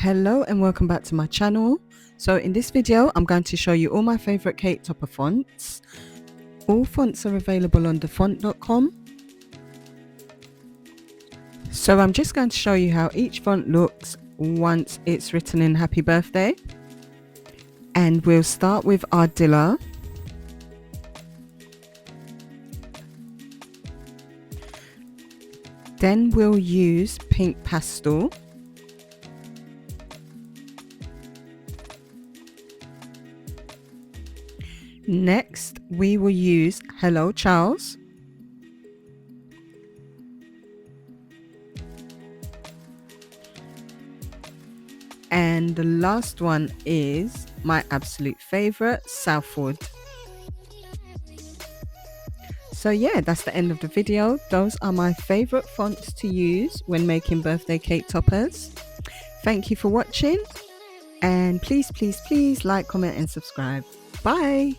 Hello and welcome back to my channel. So in this video I'm going to show you all my favorite cake topper fonts. All fonts are available on thefont.com. So I'm just going to show you how each font looks once it's written in happy birthday. And we'll start with Ardilla. Then we'll use Pink Pastel. Next, we will use Hello Charles. And the last one is my absolute favorite, Southwood. So yeah, that's the end of the video. Those are my favorite fonts to use when making birthday cake toppers. Thank you for watching, and please like, comment and subscribe. Bye.